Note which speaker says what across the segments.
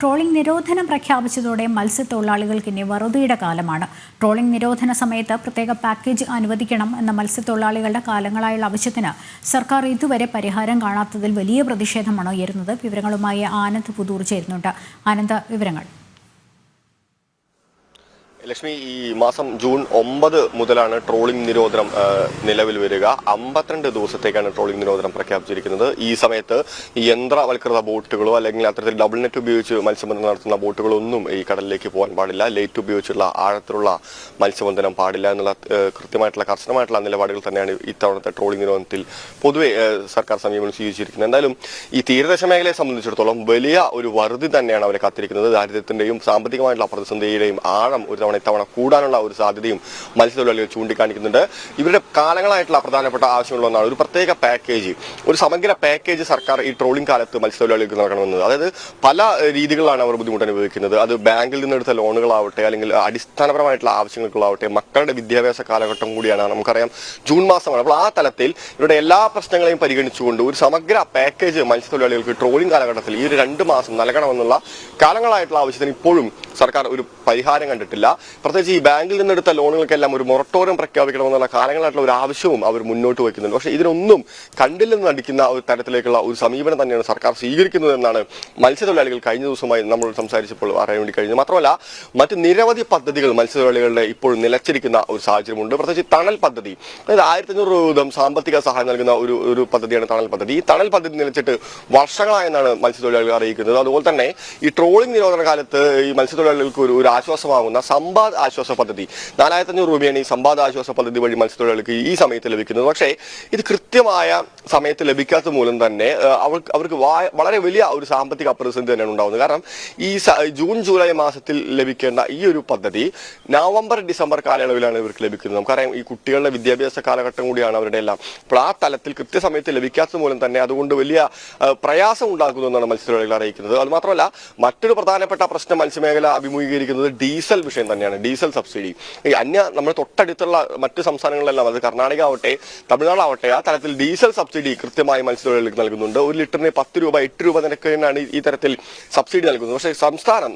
Speaker 1: Trawling നിരോധനം പ്രഖ്യാപിച്ചതോടെ മത്സ്യത്തൊഴിലാളികൾക്ക് ഇനി വറുതിയുടെ കാലമാണ്. ട്രോളിംഗ് നിരോധന സമയത്ത് പ്രത്യേക പാക്കേജ് അനുവദിക്കണം എന്ന മത്സ്യത്തൊഴിലാളികളുടെ കാലങ്ങളായുള്ള ആവശ്യത്തിന് സർക്കാർ ഇതുവരെ പരിഹാരം കാണാത്തതിൽ വലിയ പ്രതിഷേധമാണ് ഉയരുന്നത്. വിവരങ്ങളുമായി ആനന്ദ് പുതൂർ ചേരുന്നുണ്ട്. ആനന്ദ്, വിവരങ്ങൾ.
Speaker 2: ലക്ഷ്മി, ഈ മാസം ജൂൺ 9 മുതലാണ് ട്രോളിംഗ് നിരോധനം നിലവിൽ വരിക. 52 ദിവസത്തേക്കാണ് ട്രോളിംഗ് നിരോധനം പ്രഖ്യാപിച്ചിരിക്കുന്നത്. ഈ സമയത്ത് ഈ യന്ത്രവൽകൃത ബോട്ടുകളോ അല്ലെങ്കിൽ അത്തരത്തിൽ ഡബിൾ നെറ്റ് ഉപയോഗിച്ച് മത്സ്യബന്ധനം നടത്തുന്ന ബോട്ടുകളൊന്നും ഈ കടലിലേക്ക് പോകാൻ പാടില്ല. ലൈറ്റ് ഉപയോഗിച്ചുള്ള ആഴത്തിലുള്ള മത്സ്യബന്ധനം പാടില്ല എന്നുള്ള കൃത്യമായിട്ടുള്ള കർശനമായിട്ടുള്ള നിലപാടുകൾ തന്നെയാണ് ഇത്തവണത്തെ ട്രോളിംഗ് നിരോധനത്തിൽ പൊതുവെ സർക്കാർ സമീപനം സ്വീകരിച്ചിരിക്കുന്നത്. എന്തായാലും ഈ തീരദേശ മേഖലയെ സംബന്ധിച്ചിടത്തോളം വലിയ ഒരു വറുതി തന്നെയാണ് അവരെ കാത്തിരിക്കുന്നത്. ദാരിദ്ര്യത്തിന്റെയും സാമ്പത്തികമായിട്ടുള്ള പ്രതിസന്ധിയുടെയും ആഴം ഇത്തവണ കൂടാനുള്ള ഒരു സാധ്യതയും മത്സ്യത്തൊഴിലാളികൾ ചൂണ്ടിക്കാണിക്കുന്നുണ്ട്. ഇവരുടെ കാലങ്ങളായിട്ടുള്ള പ്രധാനപ്പെട്ട ആവശ്യമുള്ളതാണ് ഒരു പ്രത്യേക പാക്കേജ്, ഒരു സമഗ്ര പാക്കേജ് സർക്കാർ ഈ ട്രോളിംഗ് കാലത്ത് മത്സ്യത്തൊഴിലാളികൾക്ക് നൽകണമെന്നത്. അതായത് പല രീതികളിലാണ് അവർ ബുദ്ധിമുട്ട് അനുഭവിക്കുന്നത്. അത് ബാങ്കിൽ നിന്നെടുത്ത ലോണുകളാവട്ടെ, അല്ലെങ്കിൽ അടിസ്ഥാനപരമായിട്ടുള്ള ആവശ്യങ്ങൾക്കുള്ളാവട്ടെ, മക്കളുടെ വിദ്യാഭ്യാസ കാലഘട്ടം കൂടിയാണ്. നമുക്കറിയാം ജൂൺ മാസമാണ്. അപ്പോൾ ആ തലത്തിൽ ഇവരുടെ എല്ലാ പ്രശ്നങ്ങളെയും പരിഗണിച്ചുകൊണ്ട് ഒരു സമഗ്ര പാക്കേജ് മത്സ്യത്തൊഴിലാളികൾക്ക് ട്രോളിംഗ് കാലഘട്ടത്തിൽ ഈ ഒരു 2 മാസം നൽകണമെന്നുള്ള കാലങ്ങളായിട്ടുള്ള ആവശ്യത്തിന് ഇപ്പോഴും സർക്കാർ ഒരു പരിഹാരം കണ്ടിട്ടില്ല. പ്രത്യേകിച്ച് ഈ ബാങ്കിൽ നിന്നെടുത്ത ലോണുകൾക്കെല്ലാം ഒരു മൊറട്ടോറിയം പ്രഖ്യാപിക്കണമെന്നുള്ള കാലങ്ങളായിട്ടുള്ള ഒരു ആവശ്യവും അവർ മുന്നോട്ട് വയ്ക്കുന്നുണ്ട്. പക്ഷേ ഇതിനൊന്നും കണ്ടില്ലെന്ന് നടിക്കുന്ന ഒരു തരത്തിലേക്കുള്ള ഒരു സമീപനം തന്നെയാണ് സർക്കാർ സ്വീകരിക്കുന്നത് എന്നാണ് മത്സ്യത്തൊഴിലാളികൾ കഴിഞ്ഞ ദിവസമായി നമ്മൾ സംസാരിച്ചപ്പോൾ അറിയാൻ വേണ്ടി കഴിഞ്ഞത്. മാത്രമല്ല മറ്റ് നിരവധി പദ്ധതികൾ മത്സ്യത്തൊഴിലാളികളുടെ ഇപ്പോൾ നിലച്ചിരിക്കുന്ന ഒരു സാഹചര്യമുണ്ട്. പ്രത്യേകിച്ച് തണൽ പദ്ധതി, അതായത് 1500 രൂപ വീതം സാമ്പത്തിക സഹായം നൽകുന്ന ഒരു പദ്ധതിയാണ് തണൽ പദ്ധതി. ഈ തണൽ പദ്ധതി നിലച്ചിട്ട് വർഷങ്ങളായെന്നാണ് മത്സ്യത്തൊഴിലാളികൾ അറിയിക്കുന്നത്. അതുപോലെ തന്നെ ഈ ട്രോളിംഗ് നിരോധന കാലത്ത് ഈ മത്സ്യത്തൊഴിലാളികൾക്ക് ഒരു ആശ്വാസമാകുന്ന സമ്പാദ് ആശ്വാസ പദ്ധതി, 4500 രൂപയാണ് ഈ സമ്പാദ് ആശ്വാസ പദ്ധതി വഴി മത്സ്യത്തൊഴിലാളികൾക്ക് ഈ സമയത്ത് ലഭിക്കുന്നത്. പക്ഷേ ഇത് കൃത്യമായ സമയത്ത് ലഭിക്കാത്ത മൂലം തന്നെ അവർക്ക് വളരെ വലിയ ഒരു സാമ്പത്തിക പ്രതിസന്ധി തന്നെയാണ് ഉണ്ടാകുന്നത്. കാരണം ഈ ജൂൺ ജൂലൈ മാസത്തിൽ ലഭിക്കേണ്ട ഈ ഒരു പദ്ധതി നവംബർ ഡിസംബർ കാലയളവിലാണ് ഇവർക്ക് ലഭിക്കുന്നത്. നമുക്കറിയാം ഈ കുട്ടികളുടെ വിദ്യാഭ്യാസ കാലഘട്ടം കൂടിയാണ് അവരുടെ എല്ലാം. അപ്പോൾ ആ തലത്തിൽ കൃത്യസമയത്ത് ലഭിക്കാത്ത മൂലം തന്നെ അതുകൊണ്ട് വലിയ പ്രയാസം ഉണ്ടാക്കുന്നതെന്നാണ് മത്സ്യത്തൊഴിലാളികൾ അറിയിക്കുന്നത്. അതുമാത്രമല്ല മറ്റൊരു പ്രധാനപ്പെട്ട പ്രശ്നം മത്സ്യമേഖല അഭിമുഖീകരിക്കുന്നത് ഡീസൽ വിഷയം തന്നെയാണ്. ഡീസൽ സബ്സിഡി ഈ നമ്മൾ തൊട്ടടുത്തുള്ള മറ്റ് സംസ്ഥാനങ്ങളിലെല്ലാം, അത് കർണാടക ആവട്ടെ തമിഴ്നാടാവട്ടെ, ആ തലത്തിൽ ഡീസൽ സബ്സിഡി കൃത്യമായി മത്സ്യത്തൊഴിലാളികൾക്ക് നൽകുന്നുണ്ട്. 1 ലിറ്ററിന് 10 രൂപ 8 രൂപ നിരക്കിനാണ് ഈ തരത്തിൽ സബ്സിഡി നൽകുന്നത്. പക്ഷേ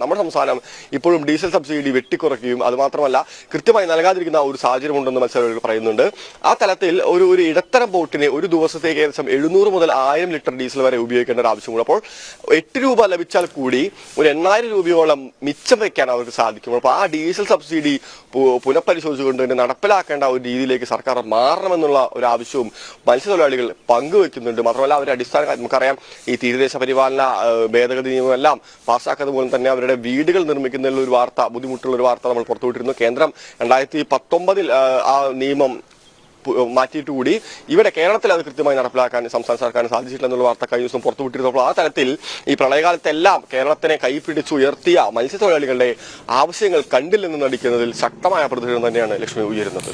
Speaker 2: നമ്മുടെ സംസ്ഥാനം ഇപ്പോഴും ഡീസൽ സബ്സിഡി വെട്ടിക്കുറയ്ക്കുകയും അതുമാത്രമല്ല കൃത്യമായി നൽകാതിരിക്കുന്ന ഒരു സാഹചര്യം ഉണ്ടെന്ന് മത്സ്യത്തൊഴിലാളികൾ പറയുന്നുണ്ട്. ആ തലത്തിൽ ഒരു ഇടത്തരം ബോട്ടിന് ഒരു ദിവസത്തേക്ക് ഏകദേശം 700 മുതൽ 1000 ലിറ്റർ ഡീസൽ വരെ ഉപയോഗിക്കേണ്ട ഒരു ആവശ്യമുണ്ട്. അപ്പോൾ 8 രൂപ ലഭിച്ചാൽ കൂടി ഒരു 8000 രൂപയോളം മിച്ചം വയ്ക്കാൻ അവർക്ക് സാധിക്കും. അപ്പോൾ ആ ഡീസൽ സബ്സിഡി പുനഃപരിശോധിച്ചുകൊണ്ട് തന്നെ നടപ്പിലാക്കേണ്ട ഒരു രീതിയിലേക്ക് സർക്കാർ മാറണമെന്നുള്ള ഒരു ആവശ്യവും മത്സ്യത്തൊഴിലാളികൾ പങ്കുവെക്കുന്നുണ്ട്. മാത്രമല്ല അവരുടെ നമുക്കറിയാം ഈ തീരദേശ പരിപാലന ഭേദഗതി നിയമമെല്ലാം പാസ്സാക്കുന്നത് മൂലം തന്നെ അവരുടെ വീടുകൾ നിർമ്മിക്കുന്നതിൽ ഒരു ബുദ്ധിമുട്ടുള്ള ഒരു വാർത്ത നമ്മൾ പുറത്തുവിട്ടിരുന്നു. കേന്ദ്രം 2019 ആ നിയമം മാറ്റിയിട്ട് കൂടി ഇവിടെ കേരളത്തിൽ അത് കൃത്യമായി നടപ്പിലാക്കാൻ സംസ്ഥാന സർക്കാരിന് സാധിച്ചിട്ടില്ല എന്നുള്ള വാർത്ത കഴിഞ്ഞ ദിവസം പുറത്തുവിട്ടിരുന്നപ്പോൾ ആ തലത്തിൽ ഈ പ്രളയകാലത്തെല്ലാം കേരളത്തിനെ കൈപിടിച്ചുയർത്തിയ മത്സ്യത്തൊഴിലാളികളുടെ ആവശ്യങ്ങൾ കണ്ടില്ലെന്ന് നടിക്കുന്നതിൽ ശക്തമായ പ്രതിഷേധം തന്നെയാണ് ലക്ഷ്മി ഉയരുന്നത്.